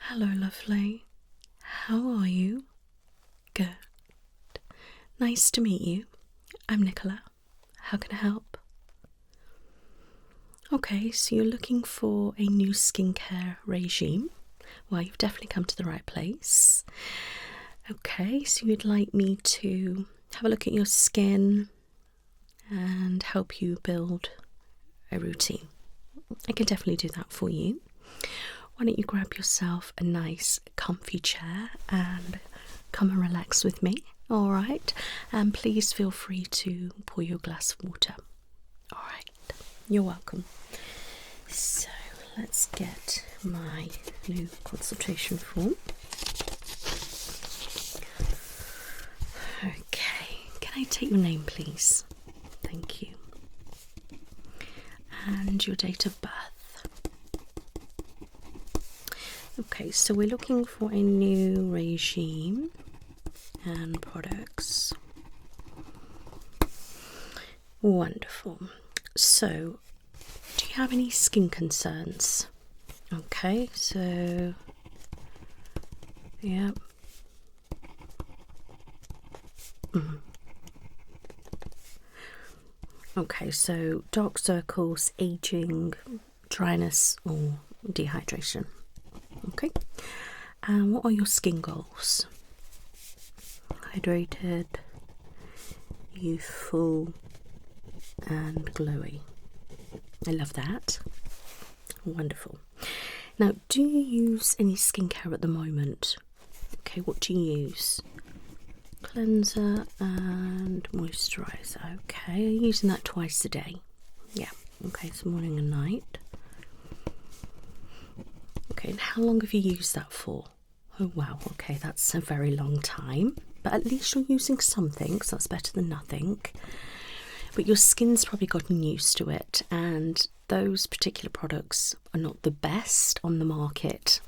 Hello, lovely. How are you? Good. Nice to meet you. I'm Nicola. How can I help? Okay, so you're looking for a new skincare regime. Well, you've definitely come to the right place. Okay, so you'd like me to have a look at your skin and help you build a routine. I can definitely do that for you. Why don't you grab yourself a nice comfy chair and come and relax with me, alright? And please feel free to pour your glass of water. Alright, you're welcome. So let's get my new consultation form. Okay, can I take your name please? Thank you. And your date of birth. Okay, so we're looking for a new regime and products. Wonderful. So, do you have any skin concerns? Okay, so, yeah. Okay, so dark circles, aging, dryness, or dehydration. Okay, and what are your skin goals? Hydrated, youthful, and glowy. I love that. Wonderful. Now, do you use any skincare at the moment? Okay, what do you use? Cleanser and moisturiser. Okay, are you using that twice a day? Yeah, okay, so morning and night. Okay, and how long have you used that for? Oh wow, okay, that's a very long time. But at least you're using something, so that's better than nothing. But your skin's probably gotten used to it, and those particular products are not the best on the market.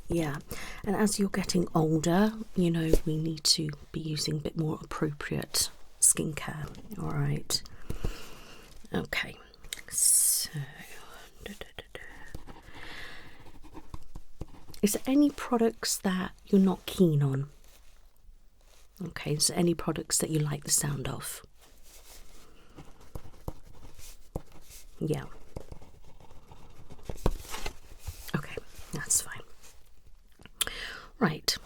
Yeah, and as you're getting older, you know, we need to be using a bit more appropriate skincare. All right. Okay, so is there any products that you're not keen on? Okay, is there any products that you like the sound of? Yeah. Okay, that's fine. Right,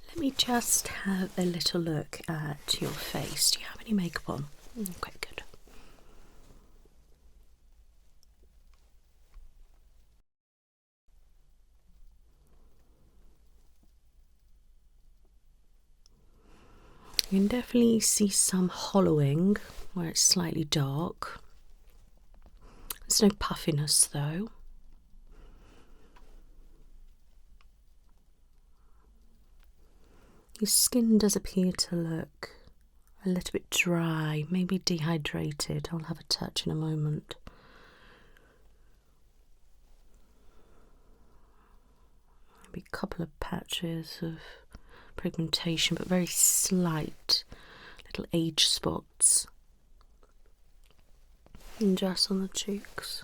let me just have a little look at your face. Do you have any makeup on? Okay, good. You can definitely see some hollowing where it's slightly dark. There's no puffiness though. Your skin does appear to look a little bit dry, maybe dehydrated. I'll have a touch in a moment. Maybe a couple of patches of pigmentation, but very slight little age spots. And just on the cheeks.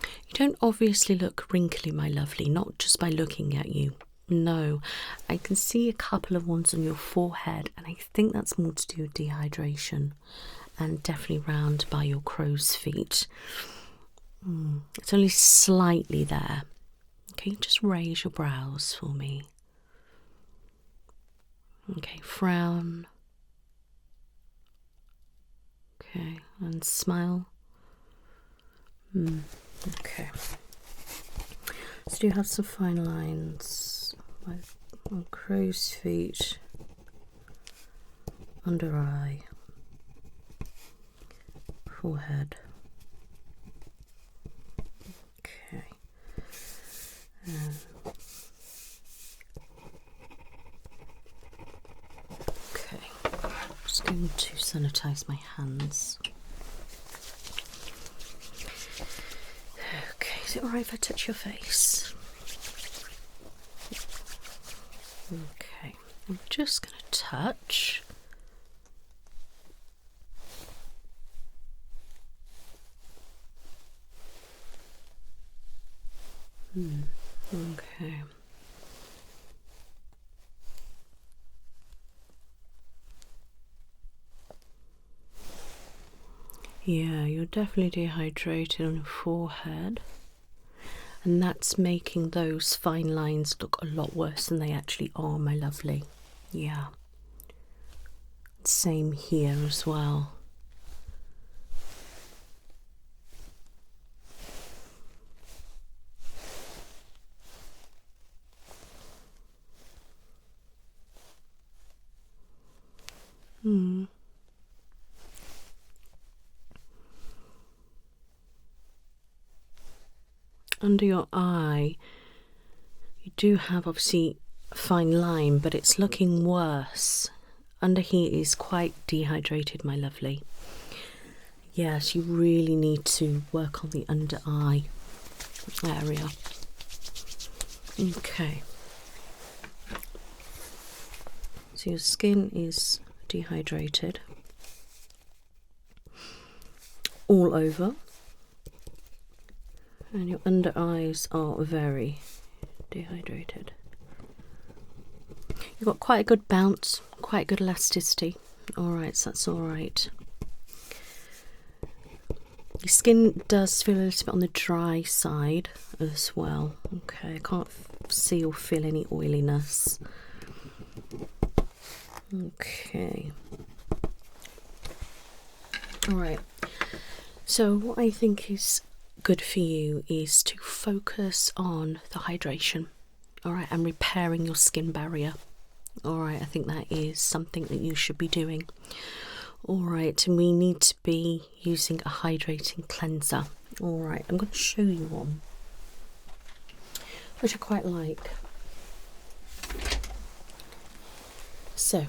You don't obviously look wrinkly, my lovely, not just by looking at you. No, I can see a couple of ones on your forehead, and I think that's more to do with dehydration, and definitely round by your crow's feet. It's only slightly there. Okay, just raise your brows for me. Okay, frown. Okay, and smile. Okay. So do you have some fine lines on crow's feet, under eye, forehead. Okay. Okay. I'm just going to sanitize my hands. Okay, is it alright if I touch your face? Okay, I'm just going to touch. Okay. Yeah, you're definitely dehydrated on your forehead, and that's making those fine lines look a lot worse than they actually are, my lovely. Yeah. Same here as well. Under your eye, you do have obviously a fine line, but it's looking worse. Under here is quite dehydrated, my lovely. Yes, you really need to work on the under eye area. Okay. So your skin is dehydrated all over, and your under eyes are very dehydrated. You've got quite a good bounce, quite good elasticity. Alright, so that's alright. Your skin does feel a little bit on the dry side as well. Okay, I can't see or feel any oiliness. Okay. Alright, so what I think is good for you is to focus on the hydration, alright, and repairing your skin barrier. Alright, I think that is something that you should be doing. Alright, and we need to be using a hydrating cleanser. Alright, I'm going to show you one, which I quite like. So,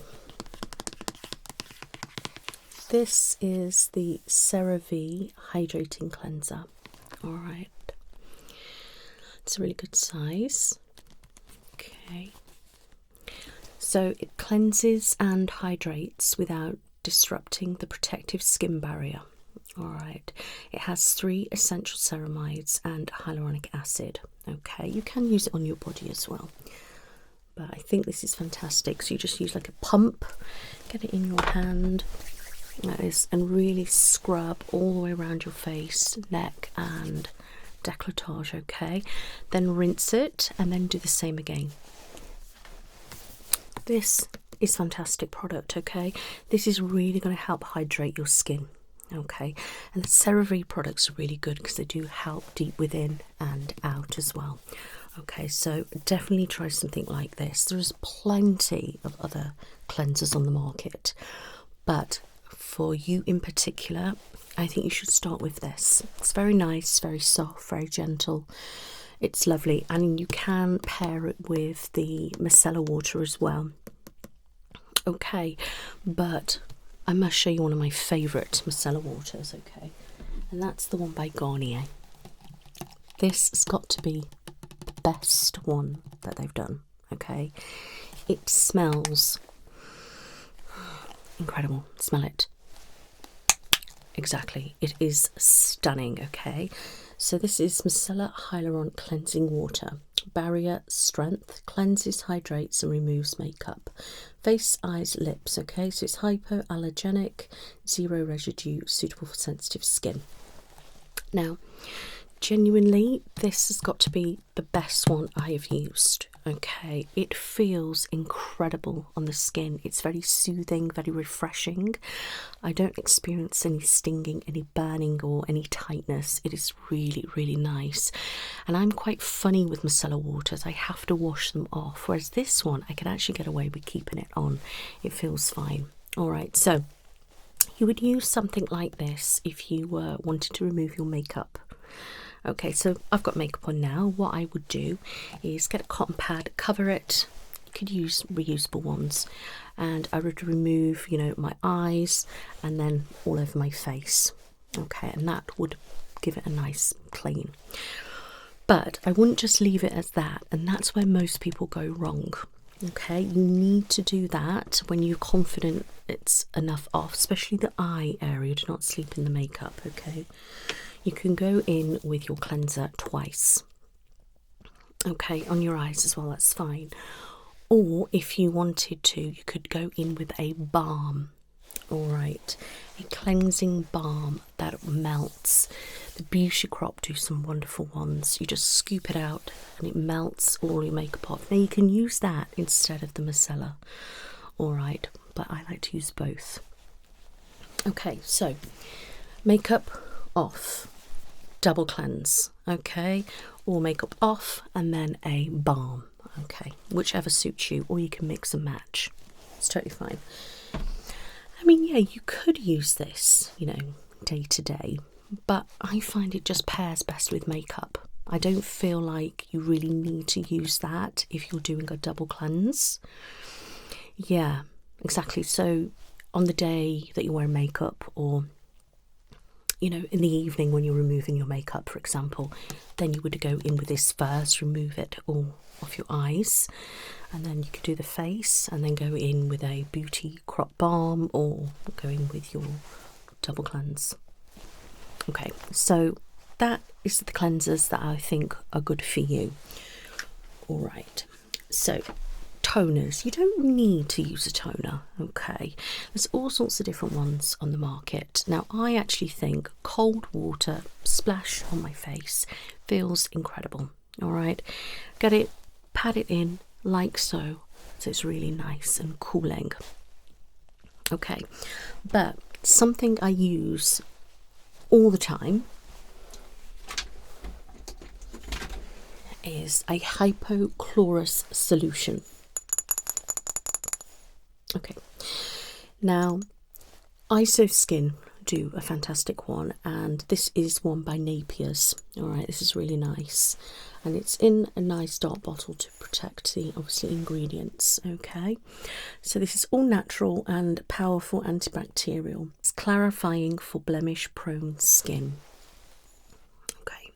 this is the CeraVe Hydrating Cleanser. Alright, it's a really good size. Okay, so it cleanses and hydrates without disrupting the protective skin barrier. Alright, it has 3 essential ceramides and hyaluronic acid. Okay, you can use it on your body as well, but I think this is fantastic. So you just use like a pump, get it in your hand, that is, and really scrub all the way around your face, neck and décolletage. Okay, then rinse it and then do the same again. This is fantastic product. Okay, this is really going to help hydrate your skin. Okay, and the CeraVe products are really good because they do help deep within and out as well. Okay, so definitely try something like this. There's plenty of other cleansers on the market, but for you in particular, I think you should start with this. It's very nice, very soft, very gentle. It's lovely, and you can pair it with the micellar water as well. Okay, but I must show you one of my favourite micellar waters, okay? And that's the one by Garnier. This has got to be the best one that they've done, okay? It smells incredible. Smell it. Exactly. It is stunning, okay? So this is Micellar Hyaluronic Cleansing Water. Barrier strength, cleanses, hydrates and removes makeup. Face, eyes, lips, okay? So it's hypoallergenic, 0 residue, suitable for sensitive skin. Now, genuinely, this has got to be the best one I have used. Okay, it feels incredible on the skin. It's very soothing, very refreshing. I don't experience any stinging, any burning or any tightness. It is really, really nice. And I'm quite funny with micellar waters. I have to wash them off, whereas this one I can actually get away with keeping it on. It feels fine. All right, so you would use something like this if you were wanting to remove your makeup. Okay, so I've got makeup on now. What I would do is get a cotton pad, cover it. You could use reusable ones, and I would remove, you know, my eyes and then all over my face. Okay, and that would give it a nice clean. But I wouldn't just leave it as that, and that's where most people go wrong. Okay, you need to do that when you're confident it's enough off, especially the eye area. Do not sleep in the makeup, okay? You can go in with your cleanser twice. Okay, on your eyes as well, that's fine. Or if you wanted to, you could go in with a balm. All right, a cleansing balm that melts. The Beauty Crop do some wonderful ones. You just scoop it out and it melts all your makeup off. Now you can use that instead of the micellar. All right, but I like to use both. Okay, so makeup off, double cleanse, okay, or makeup off and then a balm, okay, whichever suits you, or you can mix and match. It's totally fine. I mean, yeah, you could use this, you know, day to day, but I find it just pairs best with makeup. I don't feel like you really need to use that if you're doing a double cleanse. Yeah, exactly. So on the day that you're wearing makeup, or you know, in the evening when you're removing your makeup, for example, then you would go in with this first, remove it all off your eyes, and then you could do the face and then go in with a Beauty Crop balm or go in with your double cleanse. Okay, so that is the cleansers that I think are good for you. All right, so toners, you don't need to use a toner, okay? There's all sorts of different ones on the market. Now I actually think cold water splash on my face feels incredible. All right, get it, pat it in like so it's really nice and cooling. Okay, but something I use all the time is a hypochlorous solution. Okay, now ISO Skin do a fantastic one, and this is one by Napier's. All right, this is really nice, and it's in a nice dark bottle to protect the obviously ingredients. Okay, so this is all natural and powerful antibacterial. It's clarifying for blemish prone skin. Okay,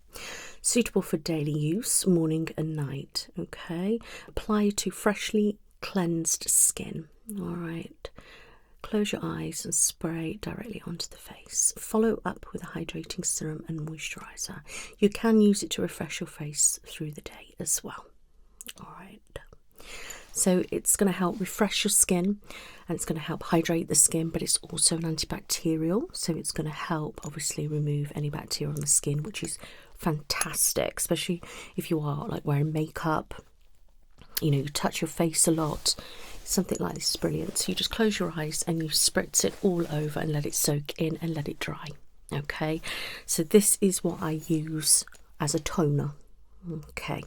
suitable for daily use, morning and night. Okay, apply to freshly cleansed skin. All right, close your eyes and spray directly onto the face. Follow up with a hydrating serum and moisturizer. You can use it to refresh your face through the day as well. All right, so it's going to help refresh your skin and it's going to help hydrate the skin, but it's also an antibacterial, so it's going to help obviously remove any bacteria on the skin, which is fantastic, especially if you are like wearing makeup, you know, you touch your face a lot. Something like this is brilliant. So you just close your eyes and you spritz it all over and let it soak in and let it dry. Okay, so this is what I use as a toner. Okay,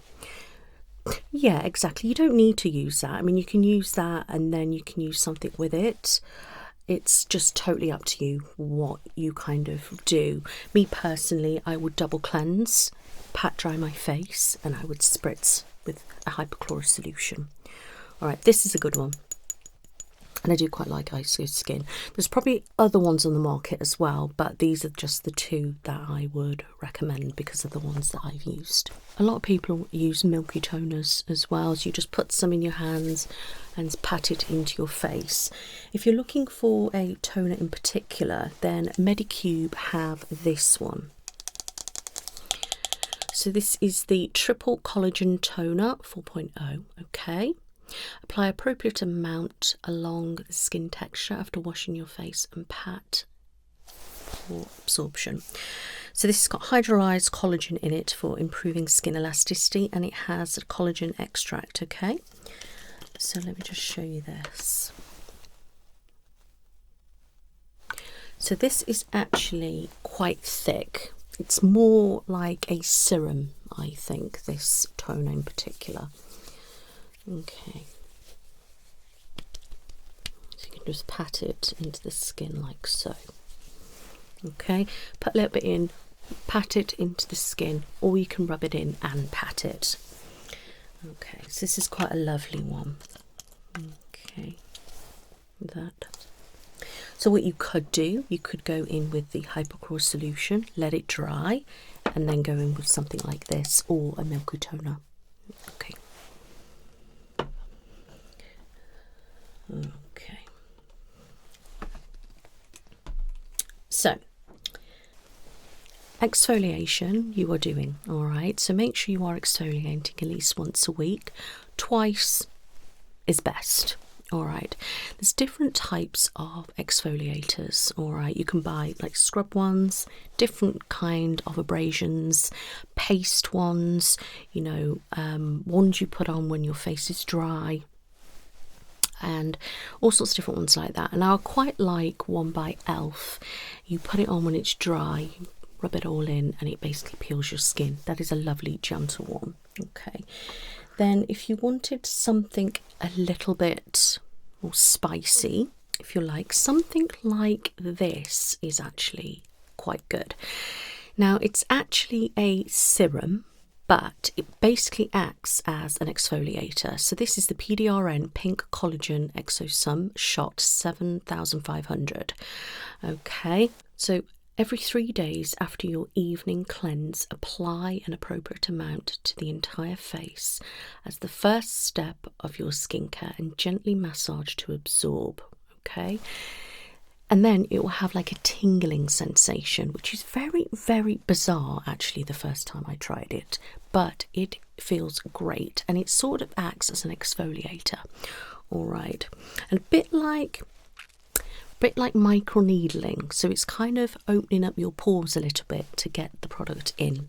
yeah, exactly. You don't need to use that. I mean, you can use that and then you can use something with it. It's just totally up to you what you kind of do. Me personally, I would double cleanse, pat dry my face, and I would spritz with a hypochlorous solution. All right, this is a good one, and I do quite like ISO Skin. There's probably other ones on the market as well, but these are just the two that I would recommend because of the ones that I've used. A lot of people use milky toners as well, so you just put some in your hands and pat it into your face. If you're looking for a toner in particular, then Medicube have this one. So this is the Triple Collagen Toner 4.0, okay? Apply appropriate amount along the skin texture after washing your face and pat for absorption. So this has got hydrolyzed collagen in it for improving skin elasticity, and it has a collagen extract, okay? So let me just show you this. So this is actually quite thick. It's more like a serum, I think, this toner in particular. Okay, so you can just pat it into the skin like so. Okay, put a little bit in, pat it into the skin, or you can rub it in and pat it. Okay, so this is quite a lovely one. Okay, that. So what you could do, you could go in with the hypochlorous solution, let it dry, and then go in with something like this or a milky toner. Okay. Okay. exfoliation you are doing, all right? So make sure you are exfoliating at least once a week. Twice is best. All right, there's different types of exfoliators. All right, you can buy like scrub ones, different kind of abrasions, paste ones, you know, ones you put on when your face is dry, and all sorts of different ones like that. And I quite like one by Elf. You put it on when it's dry, rub it all in, and it basically peels your skin. That is a lovely gentle one. Okay, then if you wanted something a little bit more spicy, if you like, something like this is actually quite good. Now it's actually a serum, but it basically acts as an exfoliator. So this is the PDRN Pink Collagen Exosum Shot 7500. Okay, so every 3 days after your evening cleanse, apply an appropriate amount to the entire face as the first step of your skincare and gently massage to absorb, okay? And then it will have like a tingling sensation, which is very, very bizarre actually the first time I tried it, but it feels great and it sort of acts as an exfoliator, all right? And a bit like microneedling, so it's kind of opening up your pores a little bit to get the product in.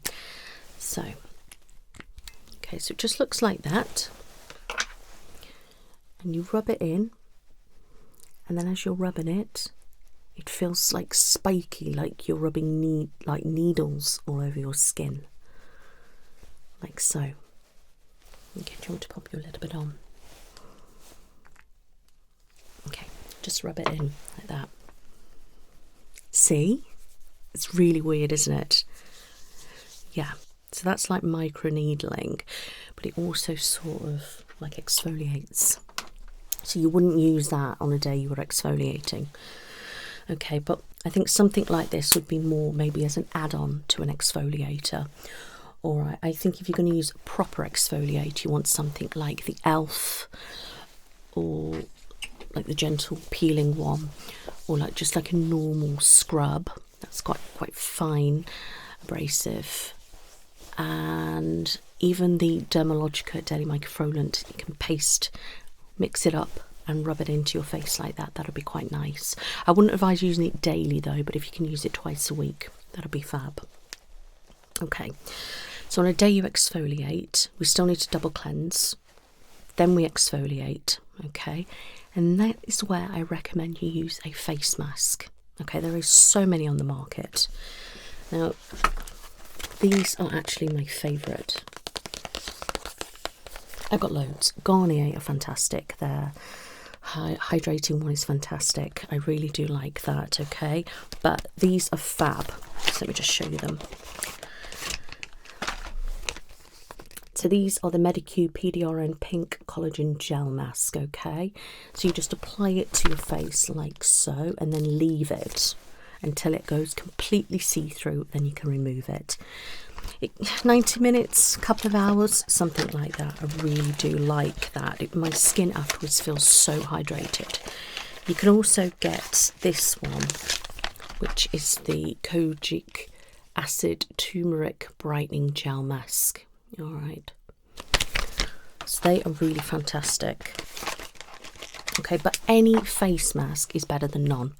So okay, so it just looks like that, and you rub it in, and then as you're rubbing it, it feels like spiky, like you're rubbing needles all over your skin, like so. Okay, do you want to pop you a little bit on? Okay, just rub it in like that. See? It's really weird, isn't it? Yeah, so that's like microneedling, but it also sort of like exfoliates. So you wouldn't use that on a day you were exfoliating. Okay, but I think something like this would be more maybe as an add-on to an exfoliator. All right, I think if you're going to use a proper exfoliator, you want something like the Elf, or like the gentle peeling one, or like just like a normal scrub that's quite fine, abrasive. And even the Dermalogica Daily Microfoliant, you can mix it up and rub it into your face like that. That'll be quite nice. I wouldn't advise using it daily though, but if you can use it twice a week, that'll be fab. Okay, so on a day you exfoliate, we still need to double cleanse, then we exfoliate, okay? And that is where I recommend you use a face mask. Okay, there is so many on the market. Now, these are actually my favourite. I've got loads. Garnier are fantastic. Their hydrating one is fantastic. I really do like that, okay? But these are fab. So let me just show you them. So these are the Medicube PDRN Pink Collagen Gel Mask, okay? So you just apply it to your face like so, and then leave it until it goes completely see-through, then you can remove it. 90 minutes, couple of hours, something like that. I really do like that. My skin afterwards feels so hydrated. You can also get this one, which is the Kojic Acid Turmeric Brightening Gel Mask. All right, so they are really fantastic. Okay, but any face mask is better than none.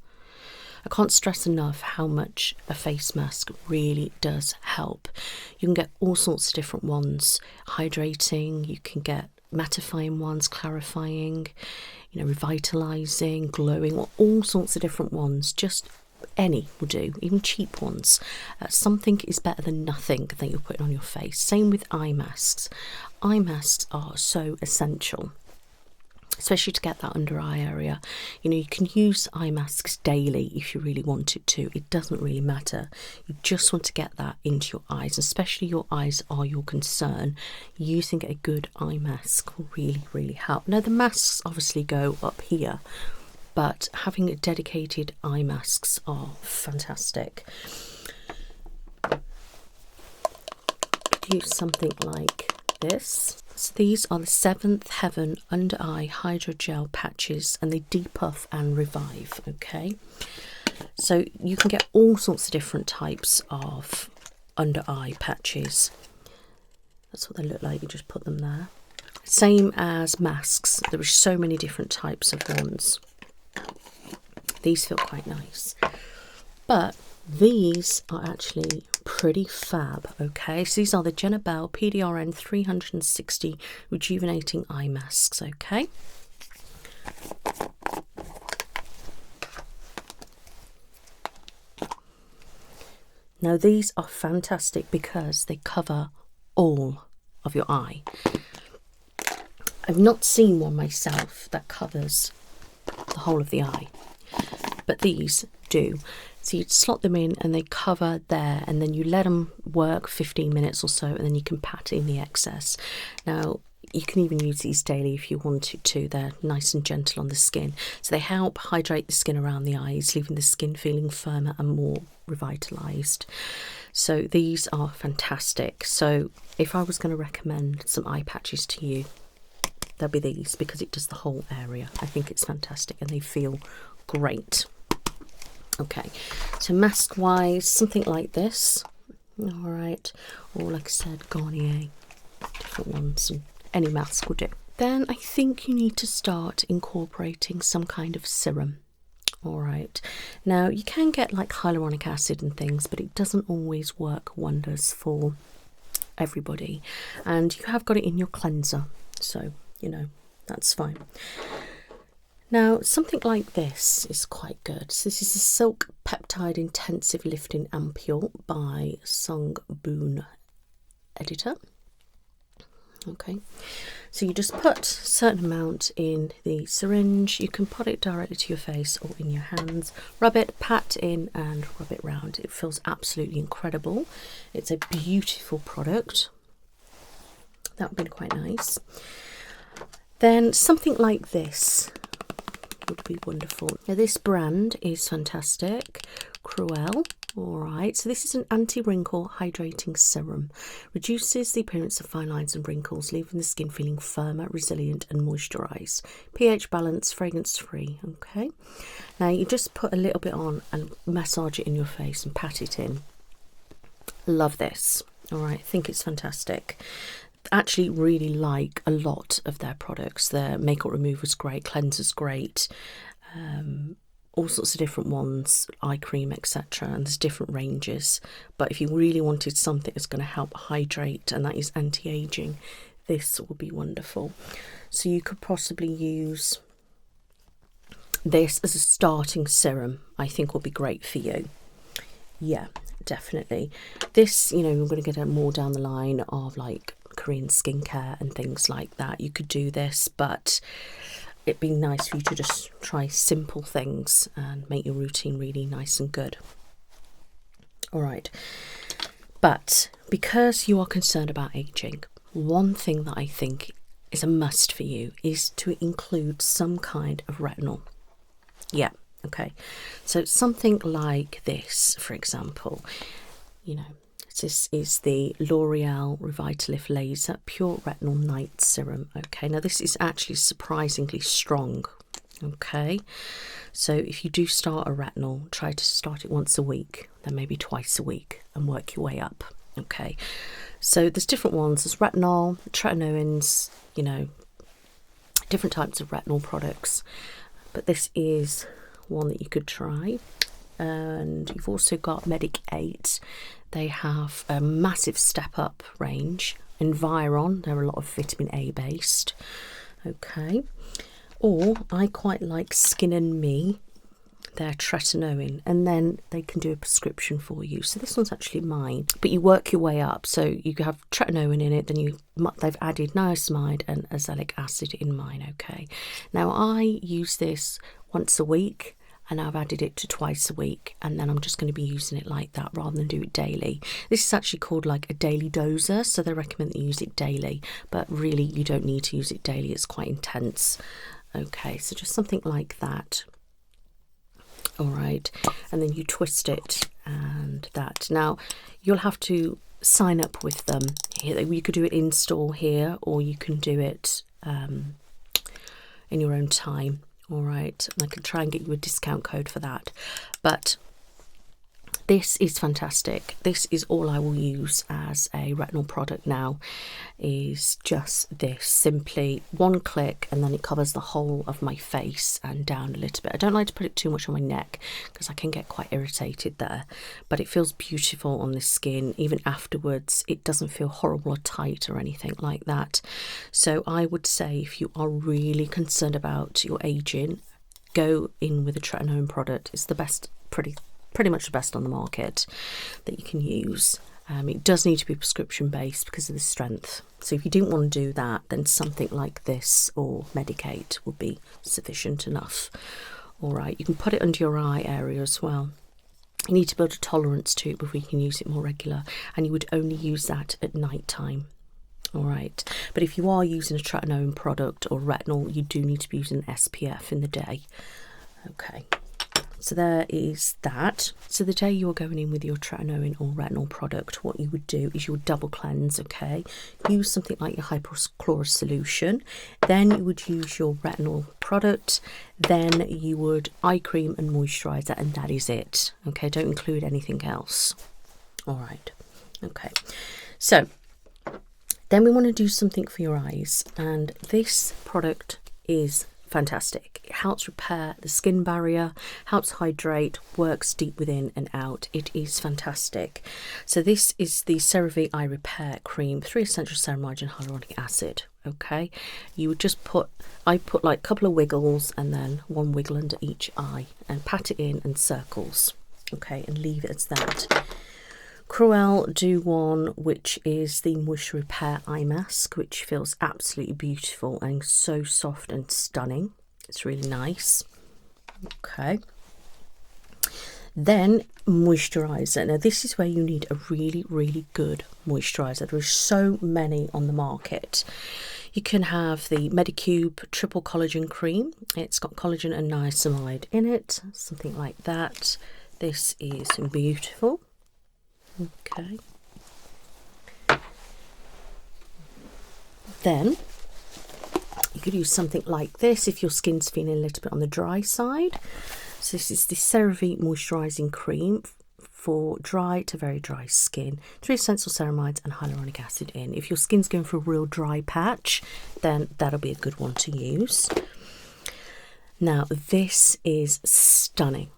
I can't stress enough how much a face mask really does help. You can get all sorts of different ones, hydrating, you can get mattifying ones, clarifying, you know, revitalizing, glowing, all sorts of different ones. Just any will do, even cheap ones. Something is better than nothing that you're putting on your face. Same with eye masks. Eye masks are so essential, especially to get that under eye area. You know, you can use eye masks daily if you really wanted to. It doesn't really matter. You just want to get that into your eyes, especially your eyes are your concern. Using a good eye mask will really, really help. Now, the masks obviously go up here, but having dedicated eye masks are fantastic. Use something like this. So these are the Seventh Heaven Under Eye Hydrogel Patches, and they depuff and revive, okay? So you can get all sorts of different types of under eye patches. That's what they look like. You just put them there. Same as masks. There are so many different types of ones. These feel quite nice. But these are actually pretty fab, okay? So these are the Jenna Bell PDRN 360 Rejuvenating Eye Masks, okay? Now these are fantastic because they cover all of your eye. I've not seen one myself that covers the whole of the eye, but these do. So you slot them in and they cover there, and then you let them work 15 minutes or so, and then you can pat in the excess. Now you can even use these daily if you wanted to. They're nice and gentle on the skin, so they help hydrate the skin around the eyes, leaving the skin feeling firmer and more revitalized. So these are fantastic. So if I was going to recommend some eye patches to you, they'll be these, because it does the whole area. I think it's fantastic and they feel great. Okay, so mask wise, something like this, all right, or like I said, Garnier, different ones, and any mask will do. Then I think you need to start incorporating some kind of serum. All right, now you can get like hyaluronic acid and things, but it doesn't always work wonders for everybody, and you have got it in your cleanser, so you know that's fine. Now something like this is quite good. So this is a Silk Peptide Intensive Lifting Ampule by Song Boon Editor. Okay, so you just put a certain amount in the syringe. You can put it directly to your face or in your hands, rub it, pat in and rub it round. It feels absolutely incredible. It's a beautiful product. That would be quite nice. Then something like this would be wonderful. Now this brand is fantastic, Cruel. All right, so this is an anti-wrinkle hydrating serum. Reduces the appearance of fine lines and wrinkles, leaving the skin feeling firmer, resilient and moisturised. pH balance, fragrance free. Okay, now you just put a little bit on and massage it in your face and pat it in. Love this. All right, I think it's fantastic. Actually really like a lot of their products. Their makeup remover's great, cleanser's great, all sorts of different ones, eye cream, etc. And there's different ranges, but if you really wanted something that's going to help hydrate and that is anti-aging, this will be wonderful. So you could possibly use this as a starting serum. I think will be great for you. Yeah, definitely. This, you know, we're going to get more down the line of like Korean skincare and things like that. You could do this, but it'd be nice for you to just try simple things and make your routine really nice and good. All right, but because you are concerned about aging, one thing that I think is a must for you is to include some kind of retinol. Yeah, okay, so something like this, for example, you know, this is the L'Oreal Revitalift Laser Pure Retinol Night Serum. Okay, now this is actually surprisingly strong. Okay, so if you do start a retinol, try to start it once a week, then maybe twice a week, and work your way up. Okay, so there's different ones. There's retinol, tretinoins, you know, different types of retinol products, but this is one that you could try. And you've also got Medic 8. They have a massive step up range. Environ, they're a lot of vitamin A based. Okay, or I quite like Skin and Me. They're tretinoin, and then they can do a prescription for you. So this one's actually mine, but you work your way up. So you have tretinoin in it, then they've added niacinamide and azelaic acid in mine. Okay, now I use this once a week, and I've added it to twice a week, and then I'm just going to be using it like that rather than do it daily. This is actually called like a daily doser, so they recommend that you use it daily, but really you don't need to use it daily. It's quite intense. Okay, so just something like that. All right, and then you twist it and that. Now you'll have to sign up with them here. You could do it in store here, or you can do it in your own time. All right, I can try and get you a discount code for that, but This is fantastic. This is all I will use as a retinal product now, is just this. Simply one click and then it covers the whole of my face and down a little bit. I don't like to put it too much on my neck because I can get quite irritated there, but it feels beautiful on the skin. Even afterwards, it doesn't feel horrible or tight or anything like that. So I would say if you are really concerned about your aging, go in with a tretinoin product. It's the best, pretty much the best on the market that you can use. It does need to be prescription based because of the strength. So if you didn't want to do that, then something like this or Medicate would be sufficient enough. All right, you can put it under your eye area as well. You need to build a tolerance to it before you can use it more regular, and you would only use that at night time. All right, but if you are using a tretinoin product or retinol, you do need to be using SPF in the day. Okay. So there is that. So the day you're going in with your tretinoin or retinol product, what you would do is you would double cleanse, okay? Use something like your hypochlorous solution. Then you would use your retinol product. Then you would eye cream and moisturizer, and that is it. Okay, don't include anything else. All right, okay. So then we want to do something for your eyes, and this product is fantastic. It helps repair the skin barrier, helps hydrate, works deep within and out. It is fantastic. So this is the CeraVe Eye Repair Cream, 3 essential ceramides and hyaluronic acid. Okay, you would just I put like a couple of wiggles and then one wiggle under each eye and pat it in and circles. Okay, and leave it as that. Cruel do one, which is the Moisture Repair Eye Mask, which feels absolutely beautiful and so soft and stunning. It's really nice. Okay. Then moisturizer. Now this is where you need a really, really good moisturizer. There are so many on the market. You can have the Medicube Triple Collagen Cream. It's got collagen and niacinamide in it, something like that. This is beautiful. Okay. Then you could use something like this if your skin's feeling a little bit on the dry side. So this is the CeraVe Moisturising Cream for dry to very dry skin. 3 essential ceramides and hyaluronic acid in. If your skin's going for a real dry patch, then that'll be a good one to use. Now this is stunning.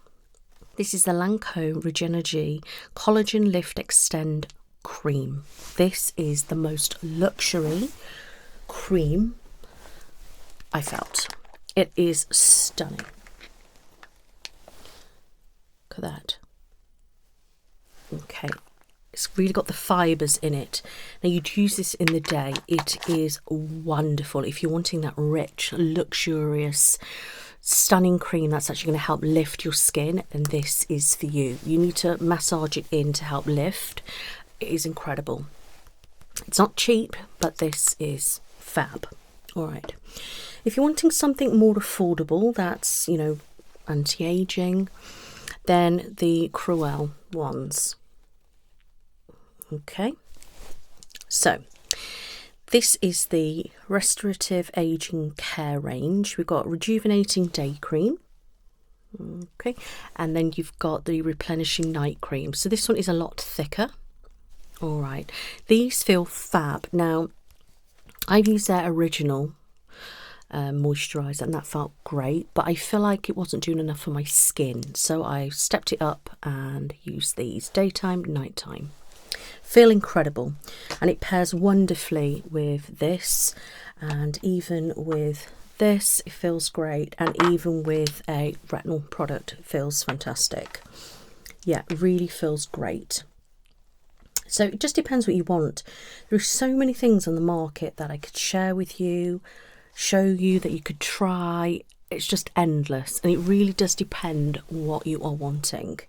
This is the Lancome Regenergy Collagen Lift Extend Cream. This is the most luxury cream I felt. It is stunning. Look at that. Okay, it's really got the fibres in it. Now you'd use this in the day. It is wonderful if you're wanting that rich, luxurious, stunning cream that's actually going to help lift your skin, and this is for you. You need to massage it in to help lift. It is incredible. It's not cheap, but this is fab. All right, if you're wanting something more affordable that's, you know, anti-aging, then the Cruel ones. Okay, so this is the Restorative Aging Care range. We've got Rejuvenating Day Cream. Okay, and then you've got the Replenishing Night Cream. So this one is a lot thicker. All right, these feel fab. Now, I've used their original moisturiser and that felt great, but I feel like it wasn't doing enough for my skin. So I stepped it up and used these daytime, nighttime. Feel incredible, and it pairs wonderfully with this, and even with this it feels great, and even with a retinol product it feels fantastic. Yeah, it really feels great. So it just depends what you want. There are so many things on the market that I could share with you, show you, that you could try. It's just endless, and it really does depend what you are wanting.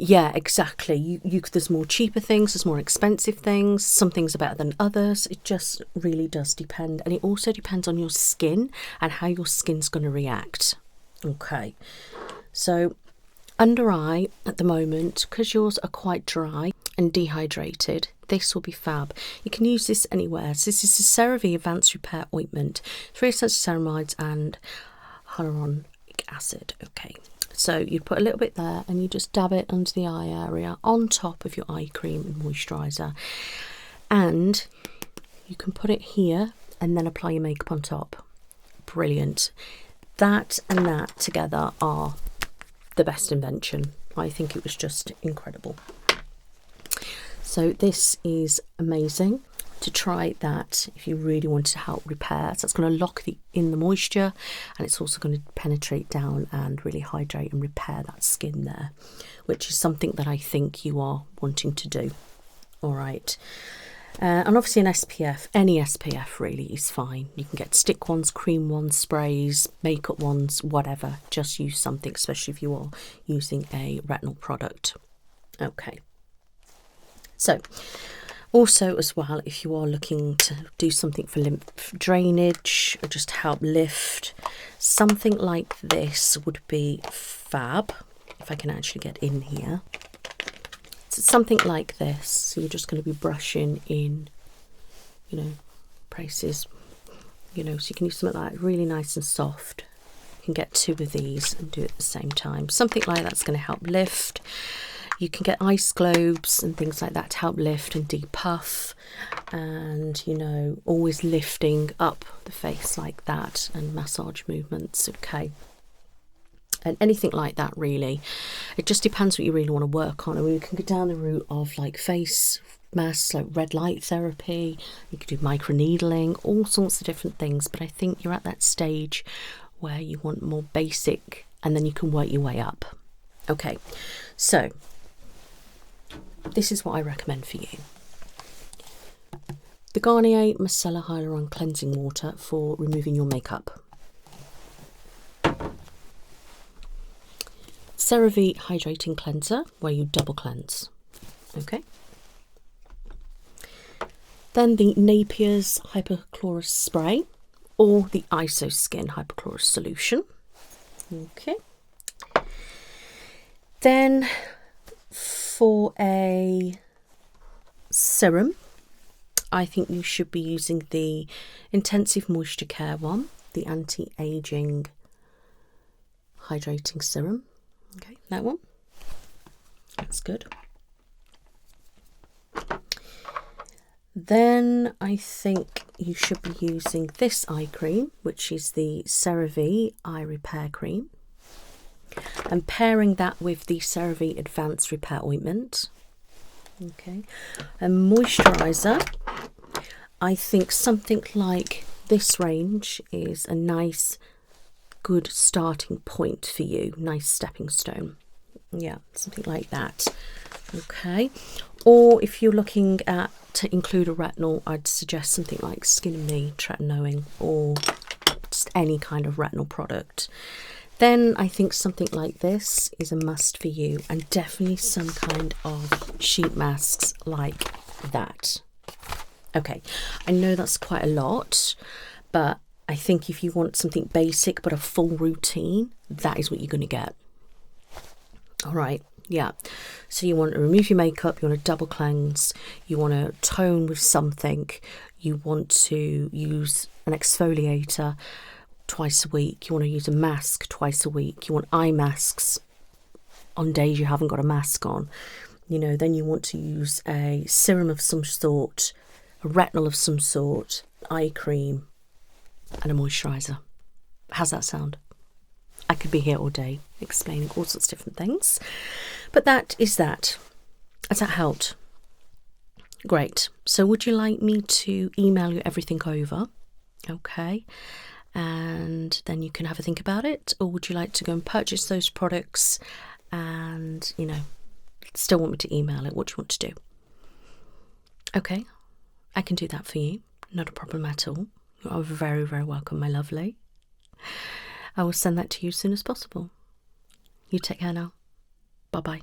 Yeah, exactly. There's more cheaper things, there's more expensive things. Some things are better than others. It just really does depend. And it also depends on your skin and how your skin's going to react. Okay, so under eye at the moment, because yours are quite dry and dehydrated, this will be fab. You can use this anywhere. So this is the CeraVe Advanced Repair Ointment, 3 essential ceramides and hyaluronic acid. Okay. So you put a little bit there and you just dab it under the eye area on top of your eye cream and moisturiser. And you can put it here and then apply your makeup on top. Brilliant. That and that together are the best invention. I think it was just incredible. So this is amazing to try that if you really want to help repair. So it's going to lock in the moisture, and it's also going to penetrate down and really hydrate and repair that skin there, which is something that I think you are wanting to do. All right. And obviously an SPF, any SPF really is fine. You can get stick ones, cream ones, sprays, makeup ones, whatever. Just use something, especially if you are using a retinol product. Okay. So, also as well, if you are looking to do something for lymph drainage or just help lift, something like this would be fab. If I can actually get in here. So something like this. So you're just going to be brushing in, you know, places, you know, so you can use something like that, really nice and soft. You can get 2 of these and do it at the same time. Something like that's going to help lift. You can get ice globes and things like that to help lift and depuff, and, you know, always lifting up the face like that, and massage movements. Okay. And anything like that, really. It just depends what you really want to work on. I mean, we can go down the route of like face masks, like red light therapy. You could do microneedling, all sorts of different things. But I think you're at that stage where you want more basic, and then you can work your way up. Okay, so this is what I recommend for you. The Garnier Micellar Hyaluron Cleansing Water for removing your makeup. CeraVe Hydrating Cleanser, where you double cleanse. Okay. Then the Napier's Hypochlorous Spray, or the IsoSkin Hypochlorous Solution. Okay. Then for a serum, I think you should be using the Intensive Moisture Care one, the Anti-Aging Hydrating Serum. Okay, that one. That's good. Then I think you should be using this eye cream, which is the CeraVe Eye Repair Cream, and pairing that with the CeraVe Advanced Repair Ointment. Okay, and moisturiser, I think something like this range is a nice, good starting point for you. Nice stepping stone. Yeah, something like that. Okay, or if you're looking at to include a retinol, I'd suggest something like Skin and Me Tretinoin, or just any kind of retinol product. Then I think something like this is a must for you, and definitely some kind of sheet masks like that. Okay, I know that's quite a lot, but I think if you want something basic but a full routine, that is what you're going to get. All right, yeah. So you want to remove your makeup, you want to double cleanse, you want to tone with something, you want to use an exfoliator twice a week, you want to use a mask twice a week, you want eye masks on days you haven't got a mask on, you know, then you want to use a serum of some sort, a retinol of some sort, eye cream, and a moisturiser. How's that sound? I could be here all day explaining all sorts of different things, but that is that. Has that helped? Great. So would you like me to email you everything over? Okay. And then you can have a think about it, or would you like to go and purchase those products and, you know, still want me to email it? What do you want to do? Okay, I can do that for you. Not a problem at all. You are very, very welcome, my lovely. I will send that to you as soon as possible. You take care now. Bye-bye.